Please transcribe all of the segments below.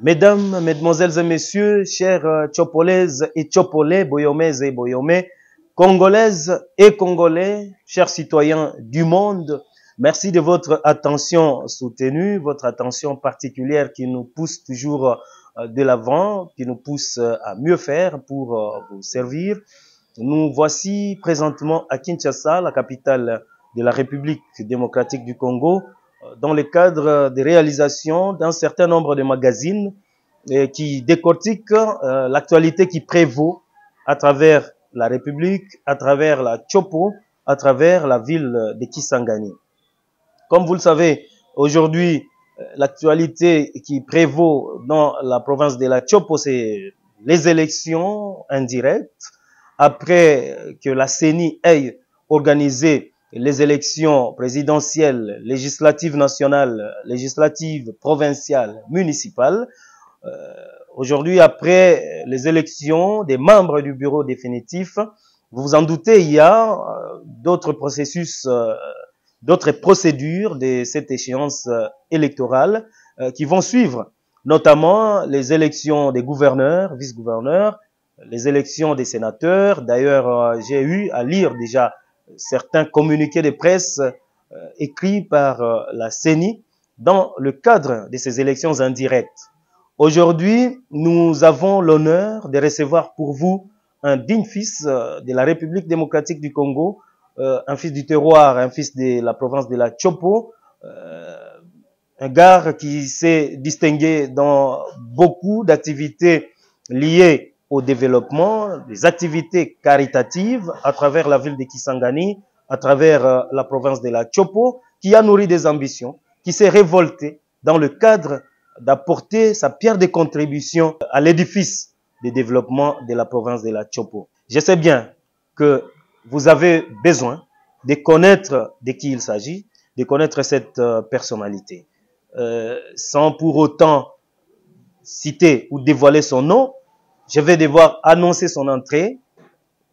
Mesdames, Mesdemoiselles et Messieurs, chers Tchopolaises et Tchopolais, Boyomaises et Boyomais, Congolaises et Congolais, chers citoyens du monde, merci de votre attention soutenue, votre attention particulière qui nous pousse toujours de l'avant, qui nous pousse à mieux faire pour vous servir. Nous voici présentement à Kinshasa, la capitale de la République démocratique du Congo, dans le cadre des réalisations d'un certain nombre de magazines qui décortiquent l'actualité qui prévaut à travers la République, à travers la Tchopo, à travers la ville de Kisangani. Comme vous le savez, aujourd'hui, l'actualité qui prévaut dans la province de la Tchopo, c'est les élections indirectes. Après que la CENI ait organisé les élections présidentielles, législatives nationales, législatives provinciales, municipales, aujourd'hui, après les élections des membres du bureau définitif, vous vous en doutez, il y a d'autres processus, d'autres procédures de cette échéance électorale qui vont suivre, notamment les élections des gouverneurs, vice-gouverneurs, les élections des sénateurs. D'ailleurs, j'ai eu à lire déjà certains communiqués de presse écrits par la CENI dans le cadre de ces élections indirectes. Aujourd'hui, nous avons l'honneur de recevoir pour vous un digne fils de la République démocratique du Congo, un fils du terroir, un fils de la province de la Tchopo, un gars qui s'est distingué dans beaucoup d'activités liées au développement, des activités caritatives à travers la ville de Kisangani, à travers la province de la Tchopo, qui a nourri des ambitions, qui s'est révolté dans le cadre d'apporter sa pierre de contribution à l'édifice de développement de la province de la Tchopo. Je sais bien que vous avez besoin de connaître de qui il s'agit, de connaître cette personnalité. Sans pour autant citer ou dévoiler son nom, je vais devoir annoncer son entrée.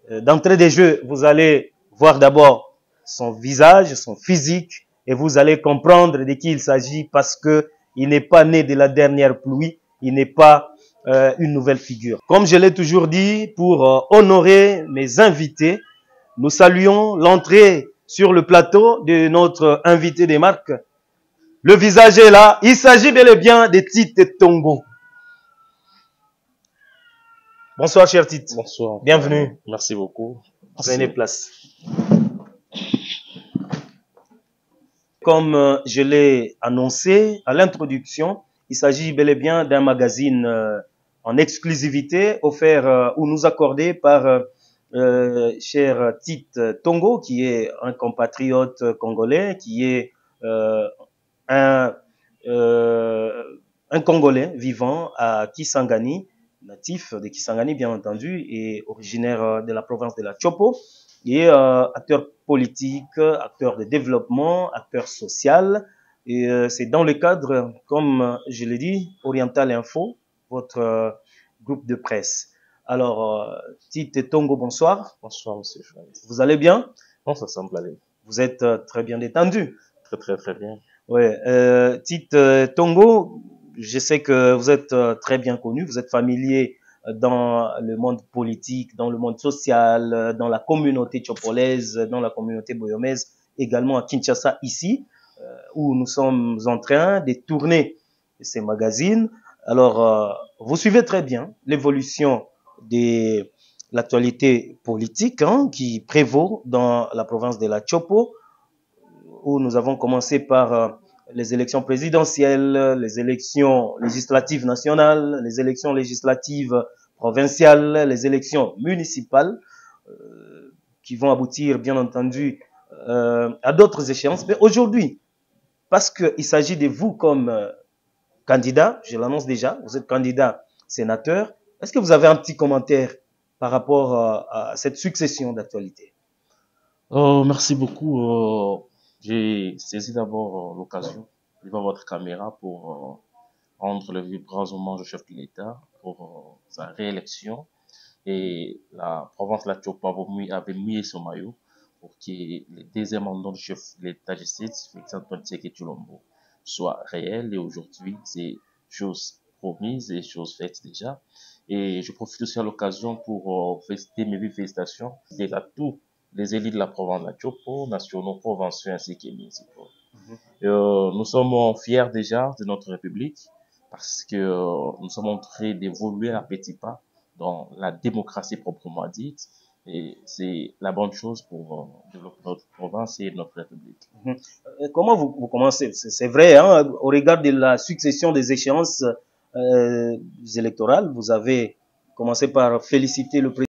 D'entrée des jeux, vous allez voir d'abord son visage, son physique, et vous allez comprendre de qui il s'agit parce que il n'est pas né de la dernière pluie, il n'est pas une nouvelle figure. Comme je l'ai toujours dit, pour honorer mes invités, nous saluons l'entrée sur le plateau de notre invité des marques. Le visage est là. Il s'agit bel et bien de Tite Tongo. Bonsoir, cher Tite. Bonsoir. Bienvenue. Merci beaucoup. Prenez place. Comme je l'ai annoncé à l'introduction, il s'agit bel et bien d'un magazine en exclusivité offert ou nous accordé par cher Tite Tongo, qui est un compatriote congolais, qui est un Congolais vivant à Kisangani, natif de Kisangani bien entendu, et originaire de la province de la Tchopo, et acteur politique, acteur de développement, acteur social. Et c'est dans le cadre, comme je l'ai dit, Oriental Info, votre groupe de presse. Alors, Tite Tongo, bonsoir. Bonsoir, monsieur journaliste. Vous allez bien? Bon, ça semble aller. Vous êtes très bien détendu. Très bien. Ouais, Tite Tongo, je sais que vous êtes très bien connu, vous êtes familier dans le monde politique, dans le monde social, dans la communauté tchopolaise, dans la communauté boyomaise, également à Kinshasa ici, où nous sommes en train de tourner ces magazines. Alors, vous suivez très bien l'évolution de l'actualité politique qui prévaut dans la province de la Tchopo, où nous avons commencé par les élections présidentielles, les élections législatives nationales, les élections législatives provinciales, les élections municipales, qui vont aboutir, bien entendu, à d'autres échéances. Mais aujourd'hui, parce qu'il s'agit de vous comme candidat, je l'annonce déjà, vous êtes candidat sénateur, est-ce que vous avez un petit commentaire par rapport à cette succession d'actualités? Merci beaucoup. J'ai saisi d'abord l'occasion devant votre caméra pour rendre le vibrant hommage au chef de l'État pour sa réélection. Et la province de la Tchopo avait mué son maillot pour que le deuxième mandat du chef de l'État, Félix Antoine Tshisekedi Tshilombo, soit réel. Et aujourd'hui, c'est chose promises et chose faite déjà. Et je profite aussi à l'occasion pour féliciter mes vives félicitations à tous les élus de la province de la Chopo, nationaux, provinciaux ainsi que municipaux. Nous sommes fiers déjà de notre République parce que nous sommes en train d'évoluer à petits pas dans la démocratie proprement dite. Et c'est la bonne chose pour développer notre province et notre République. Comment vous commencez? C'est vrai, hein, au regard de la succession des échéances électorales, vous avez commencé par féliciter le président